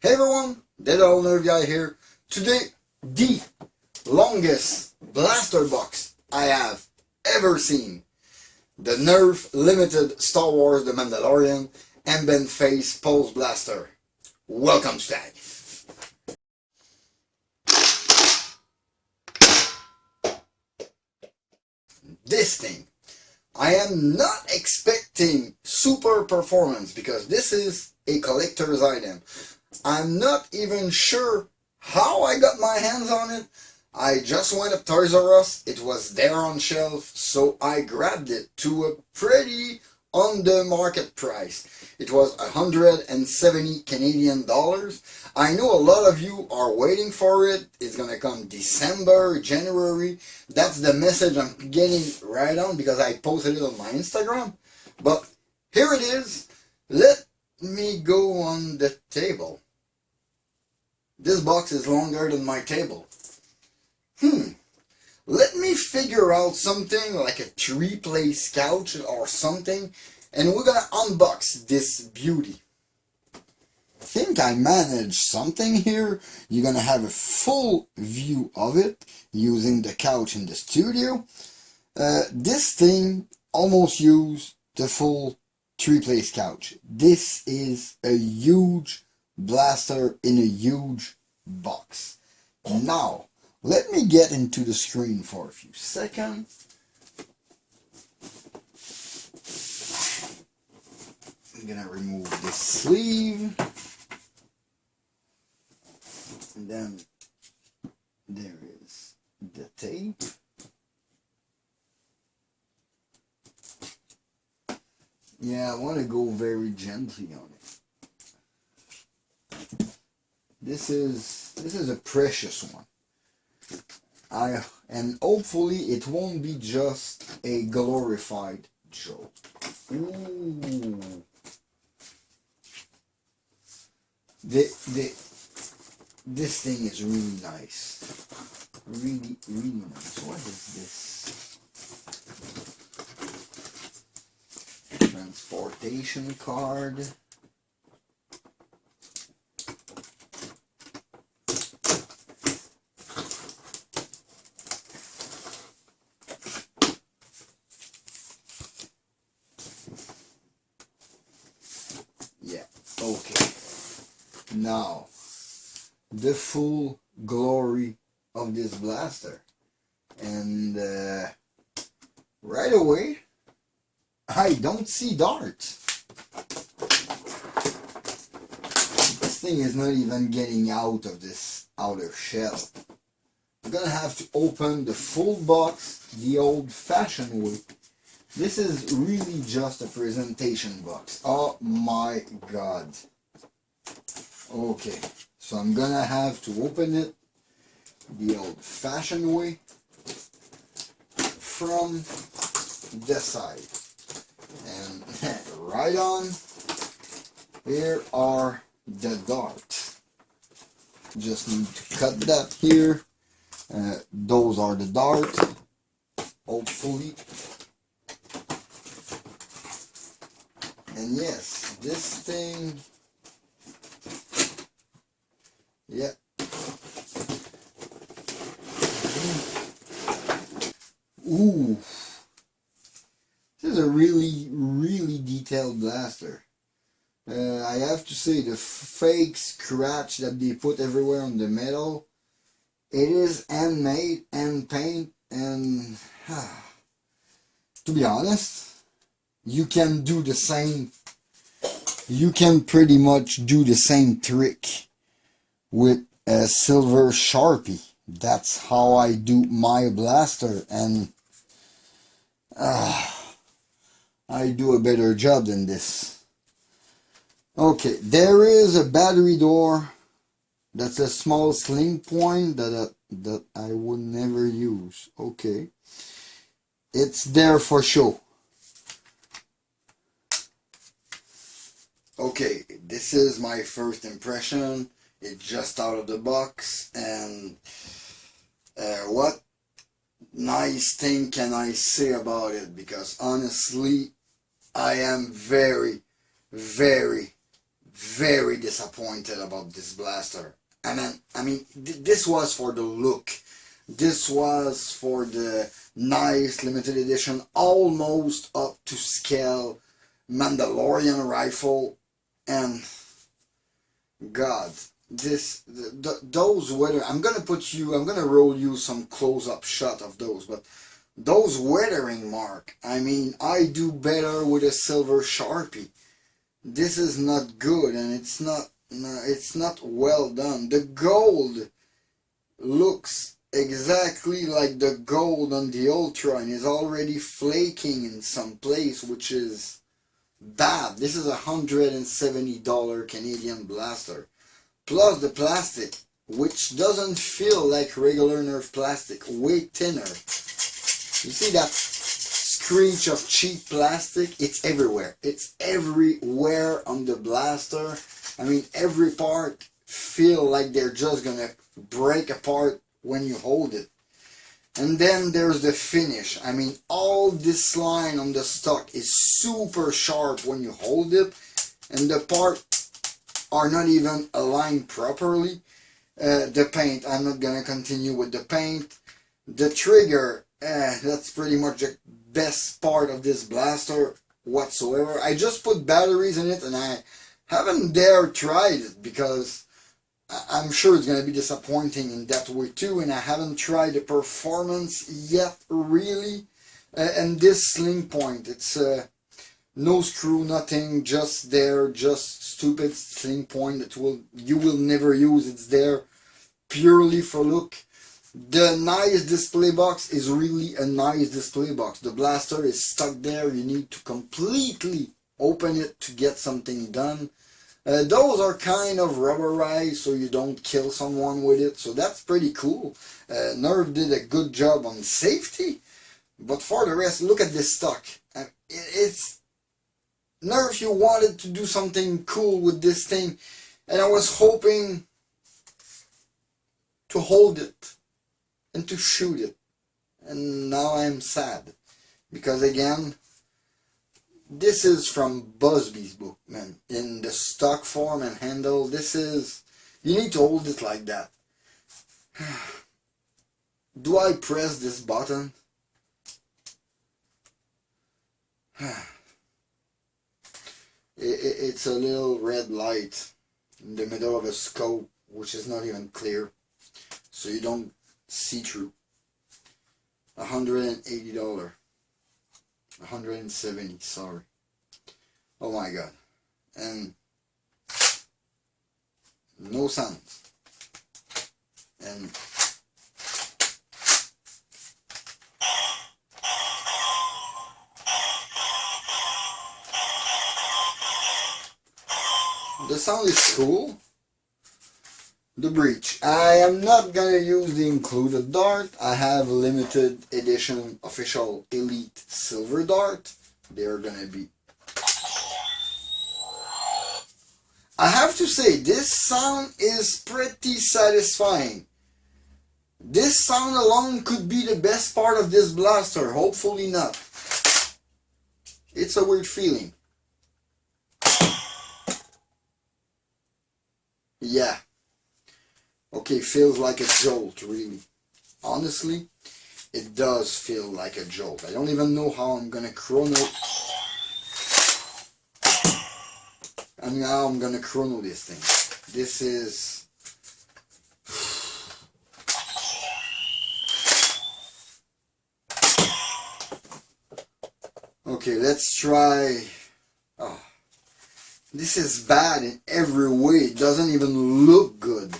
Hey everyone, Dead Old Nerf Guy here. Today, the longest blaster box I have ever seen. The Nerf Limited Star Wars The Mandalorian Amban Face Pulse Blaster. Welcome, Stag. This thing, I am not expecting super performance because this is a collector's item. I'm not even sure how I got my hands on it. I just went to Toysrus, it was there on shelf, so I grabbed it to a pretty on the market price. It was 170 Canadian dollars. I know a lot of you are waiting for it. It's gonna come December, January. That's the message I'm getting right on because I posted it on my Instagram. But here it is. Let me go on the table. This box is longer than my table. Let me figure out something like a 3-place couch or something, and we're gonna unbox this beauty. I think I managed something here. You're gonna have a full view of it using the couch in the studio. This thing almost used the full 3-place couch. This is a huge blaster in a huge box. Now, let me get into the screen for a few seconds. I'm gonna remove this sleeve. And then there is the tape. Yeah, I want to go very gently on it. This is a precious one. And hopefully it won't be just a glorified joke. Ooh. This thing is really nice. Really, really nice. What is this? Transportation card. Yeah, okay. Now, the full glory of this blaster. And right away, I don't see darts. This thing is not even getting out of this outer shell. I'm gonna have to open the full box the old-fashioned way. This is really just a presentation box. Oh my god. Okay, so I'm gonna have to open it the old-fashioned way from this side. And right on, here are the darts. Just need to cut that here. Those are the darts, hopefully. And yes, this thing, yeah. Ooh, this is a really, really detailed blaster. I have to say, the fake scratch that they put everywhere on the metal, it is handmade, hand paint, and to be honest, you can do the same. You can pretty much do the same trick with a silver Sharpie. That's how I do my blaster, and I do a better job than this. Okay, there is a battery door. That's a small sling point that I would never use. Okay, it's there for show. Okay, this is my first impression. It's just out of the box, and what nice thing can I say about it? Because honestly, I am very, very, very disappointed about this blaster. And then, I mean, this was for the look. This was for the nice limited edition, almost up to scale Mandalorian rifle, and God, those weather. I'm gonna roll you some close-up shot of those, but those weathering mark. I mean, I do better with a silver Sharpie. This is not good, and it's not well done. The gold looks exactly like the gold on the Ultra and is already flaking in some place, which is bad. This is $170 Canadian blaster, plus the plastic, which doesn't feel like regular Nerf plastic, way thinner. You see that screech of cheap plastic? It's everywhere. It's everywhere on the blaster. I mean, every part feel like they're just gonna break apart when you hold it. And then there's the finish. I mean, all this line on the stock is super sharp when you hold it, and the parts are not even aligned properly. The paint, I'm not gonna continue with the paint. The trigger, that's pretty much the best part of this blaster whatsoever. I just put batteries in it, and I haven't dared tried it because I'm sure it's going to be disappointing in that way too, and I haven't tried the performance yet, really. And this sling point, it's no screw, nothing, just there, just stupid sling point that you will never use. It's there purely for look. The nice display box is really a nice display box. The blaster is stuck there. You need to completely open it to get something done. Those are kind of rubberized so you don't kill someone with it, so that's pretty cool. Nerf did a good job on safety, but for the rest, look at this stock. It's Nerf, you wanted to do something cool with this thing, and I was hoping to hold it and to shoot it, and now I'm sad because again, this is from Busby's book, man. In the stock form and handle, this is... You need to hold it like that. Do I press this button? It's a little red light in the middle of a scope, which is not even clear, so you don't see through. $180. 170, sorry. Oh my god. And no sounds. And the sound is cool. The breech. I am not gonna use the included dart. I have a limited edition official elite silver dart. They're gonna be... I have to say, this sound is pretty satisfying. This sound alone could be the best part of this blaster. Hopefully not. It's a weird feeling. Yeah. Okay, feels like a jolt, really. Honestly, it does feel like a jolt. I don't even know how I'm gonna chrono... And now I'm gonna chrono this thing. This is... Okay, let's try... Oh. This is bad in every way. It doesn't even look good.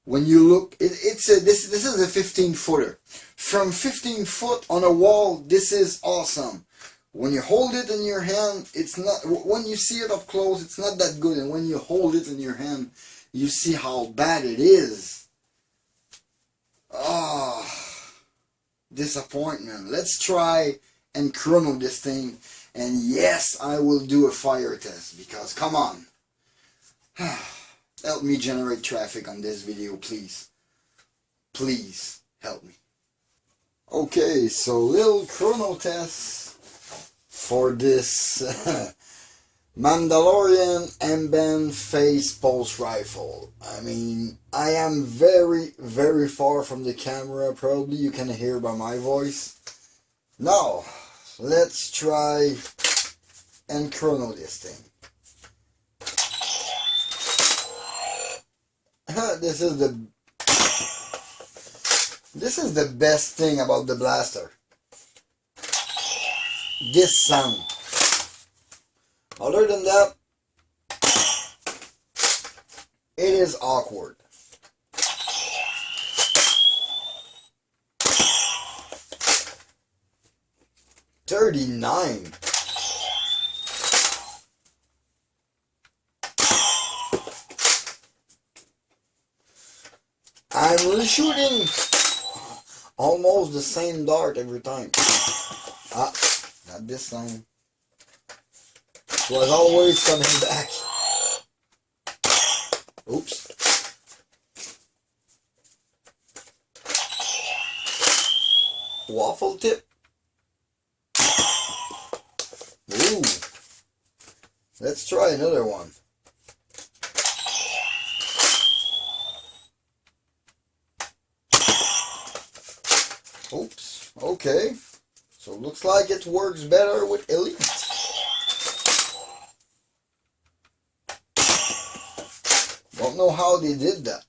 When you look, this is a 15-footer. From 15 foot on a wall, this is awesome. When you hold it in your hand, it's not. When you see it up close, it's not that good. And when you hold it in your hand, you see how bad it is. Ah, disappointment. Let's try and chrono this thing. And yes, I will do a fire test because come on. Help me generate traffic on this video, please. Please, help me. Okay, so little chrono test for this Mandalorian Amban Phase Pulse Rifle. I mean, I am very, very far from the camera. Probably you can hear by my voice. Now, let's try and chrono this thing. This is the best thing about the blaster. This sound. Other than that, it is awkward. $39. I'm reshooting almost the same dart every time. Ah, not this time. It was always coming back. Oops. Waffle tip. Ooh. Let's try another one. Oops. Okay. So looks like it works better with Elite. Don't know how they did that.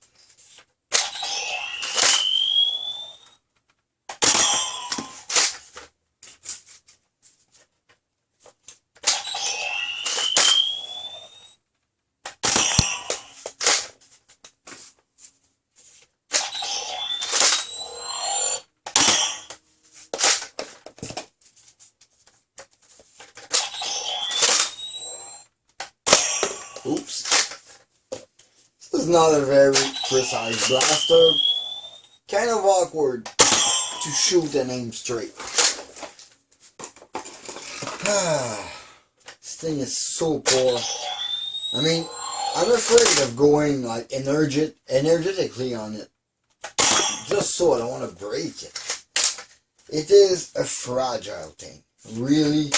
Oops. This is not a very precise blaster. Kind of awkward to shoot and aim straight. This thing is so poor. I mean, I'm afraid of going like energetically on it. Just so I don't want to break it. It is a fragile thing. Really.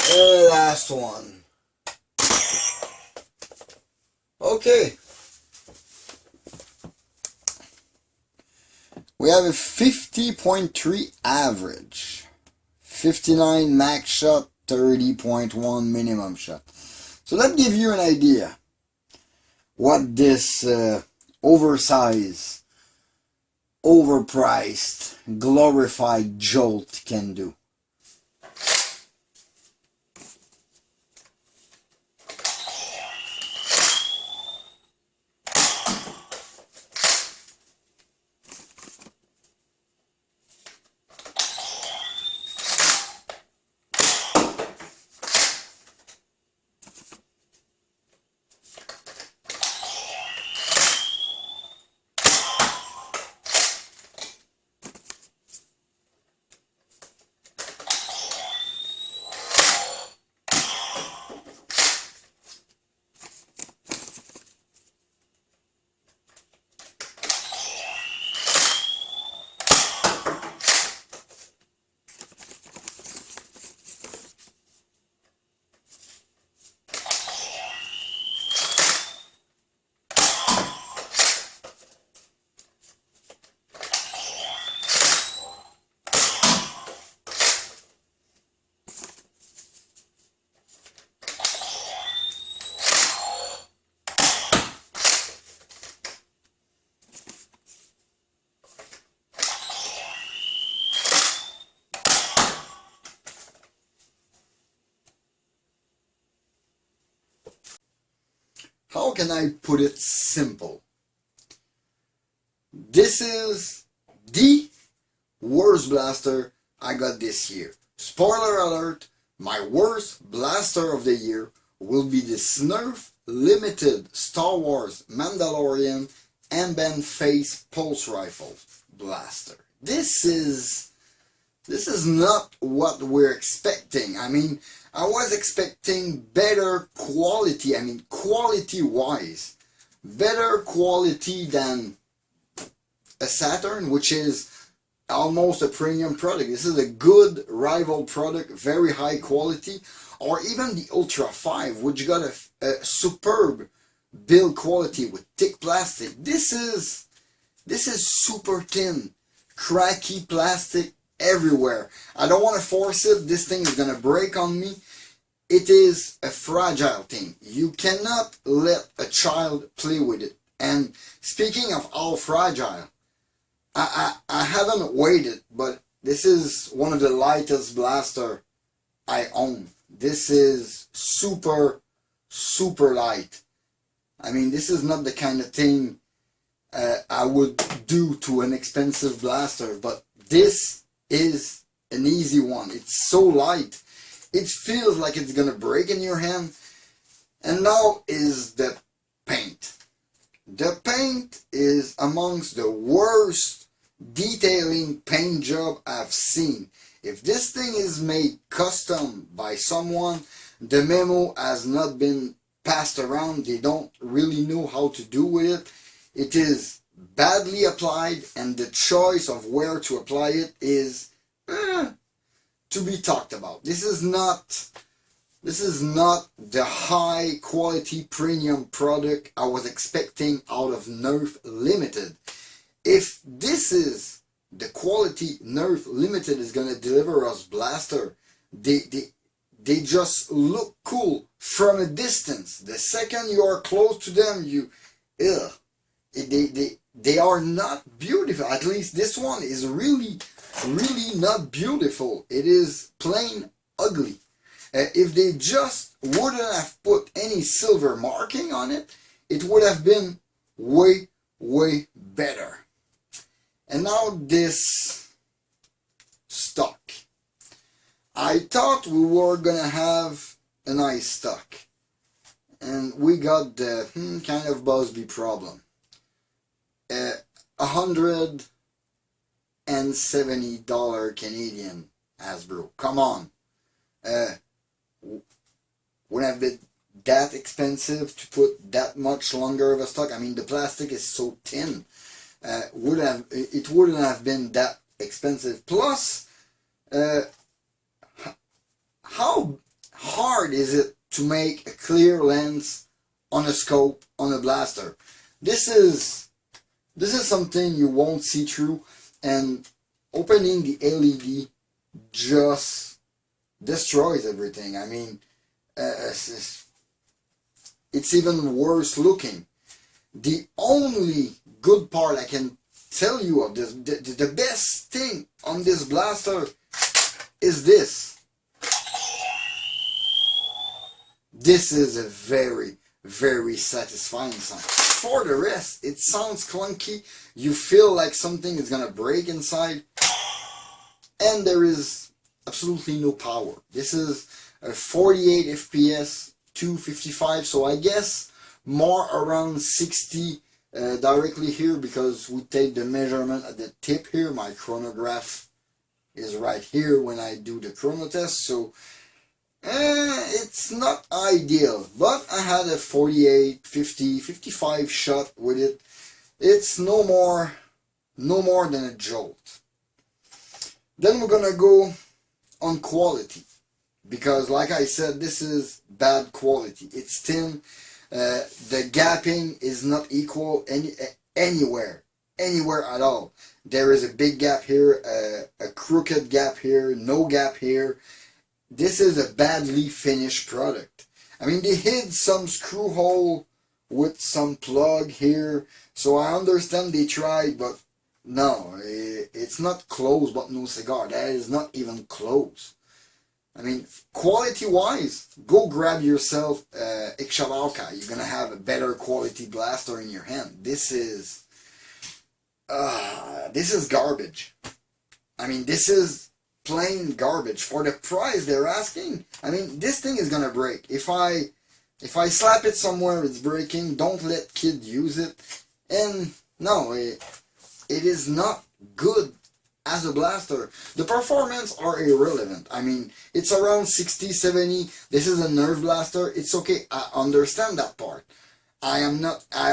And the last one. Okay. We have a 50.3 average, 59 max shot, 30.1 minimum shot. So that gives you an idea what this oversized, overpriced, glorified jolt can do. How can I put it simple? This is the worst blaster I got this year. Spoiler alert, my worst blaster of the year will be the Nerf Limited Star Wars Mandalorian Amban Phase Pulse Rifle blaster. This is not what we're expecting. I mean, I was expecting better quality. I mean, quality-wise, better quality than a Saturn, which is almost a premium product. This is a good rival product, very high quality. or even the Ultra 5, which got a superb build quality with thick plastic. This is super thin, cracky plastic everywhere. I don't want to force it. This thing is gonna break on me. It is a fragile thing. You cannot let a child play with it. And speaking of all fragile, I haven't weighed it, but this is one of the lightest blaster I own. This is super, super light. I mean, this is not the kind of thing I would do to an expensive blaster, but this is an easy one. It's so light. It feels like it's gonna break in your hand. And now is the paint. The paint is amongst the worst detailing paint job I've seen. If this thing is made custom by someone, the memo has not been passed around. They don't really know how to do with it. It is badly applied, and the choice of where to apply it is to be talked about. This is not the high quality premium product I was expecting out of Nerf Limited. If this is the quality Nerf Limited is gonna deliver us blaster, they just look cool from a distance. The second you are close to them, they are not beautiful. At least this one is really not beautiful. It is plain ugly. If they just wouldn't have put any silver marking on it, it would have been way better. And now this stock. I thought we were gonna have a nice stock, and we got the kind of Busby problem. $170 Canadian Hasbro. Come on. Wouldn't have been that expensive to put that much longer of a stock. I mean, the plastic is so thin. It wouldn't have been that expensive. Plus, how hard is it to make a clear lens on a scope on a blaster? This is something you won't see through, and opening the LED just destroys everything. I mean, it's even worse looking. The only good part I can tell you of this, the best thing on this blaster is this. This is a very satisfying sound. For the rest, it sounds clunky. You feel like something is gonna break inside, and there is absolutely no power. This is a 48 FPS 255, so I guess more around 60 directly here, because we take the measurement at the tip here. My chronograph is right here when I do the chrono test, so it's not ideal, but I had a 48, 50, 55 shot with it. It's no more than a jolt. Then we're gonna go on quality, because like I said, this is bad quality. It's thin. The gapping is not equal anywhere at all. There is a big gap here, a crooked gap here, no gap here. This is a badly finished product. I mean, they hid some screw hole with some plug here, so I understand they tried, but no, it's not close but no cigar. That is not even close. I mean, quality-wise, go grab yourself Ixchavalka. You're gonna have a better quality blaster in your hand. This is garbage. I mean, this is plain garbage for the price they're asking. I mean, this thing is gonna break. If I slap it somewhere, it's breaking. Don't let kid use it. And no, it is not good as a blaster. The performance are irrelevant. I mean, it's around 60, 70. This is a Nerf blaster. It's okay. I understand that part. I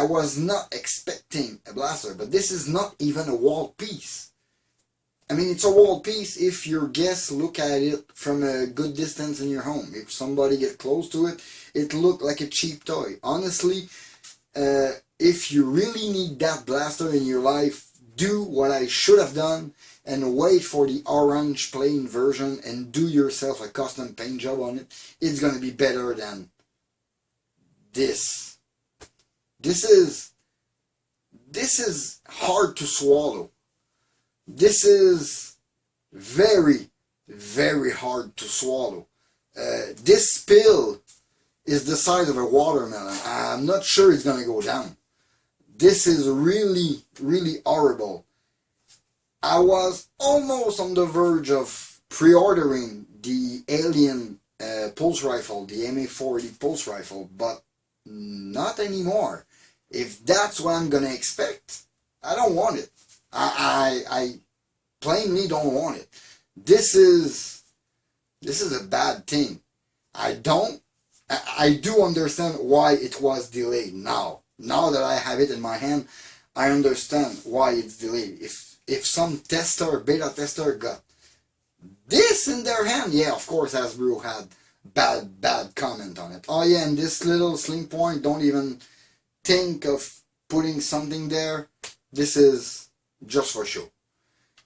was not expecting a blaster, but this is not even a wall piece. I mean, it's a wall piece if your guests look at it from a good distance in your home. If somebody gets close to it, it looks like a cheap toy. Honestly, if you really need that blaster in your life, do what I should have done and wait for the orange plain version and do yourself a custom paint job on it. It's going to be better than this. This is hard to swallow. This is very, very hard to swallow. This pill is the size of a watermelon. I'm not sure it's going to go down. This is really, really horrible. I was almost on the verge of pre-ordering the Alien pulse rifle, the MA40 pulse rifle, but not anymore. If that's what I'm going to expect, I don't want it. I plainly don't want it. This is a bad thing. I do understand why it was delayed now. Now that I have it in my hand, I understand why it's delayed. If some tester, beta tester got this in their hand, yeah, of course Hasbro had bad comment on it. Oh yeah, and this little sling point, don't even think of putting something there. This is just for show.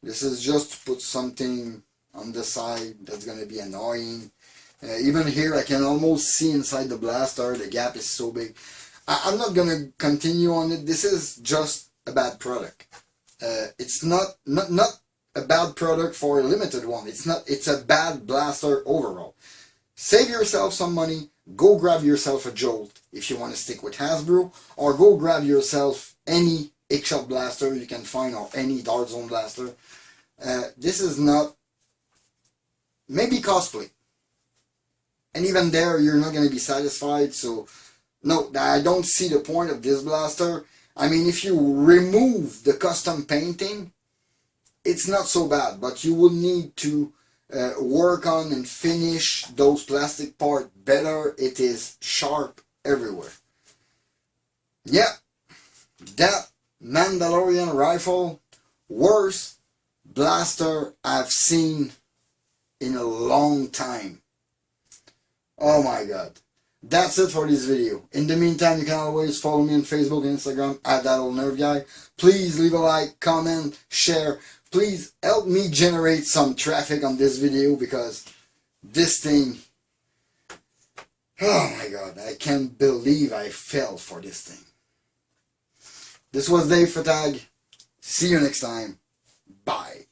This is just to put something on the side that's going to be annoying. Even here I can almost see inside the blaster. The gap is so big. I'm not going to continue on it. This is just a bad product. It's not a bad product for a limited one. It's a bad blaster overall. Save yourself some money. Go grab yourself a Jolt if you want to stick with Hasbro, or go grab yourself any X-Shot blaster you can find, or any Dart Zone blaster. This is not, maybe cosplay, and even there you're not going to be satisfied. So no, I don't see the point of this blaster. I mean, if you remove the custom painting, it's not so bad, but you will need to work on and finish those plastic parts better. It is sharp everywhere. Yeah, that Mandalorian rifle, worst blaster I've seen in a long time. Oh my god. That's it for this video. In the meantime, you can always follow me on Facebook and Instagram at @thatoldnerfguy. Please leave a like, comment, share. Please help me generate some traffic on this video, because this thing, oh my god, I can't believe I fell for this thing. This was Dave Fatag. See you next time. Bye.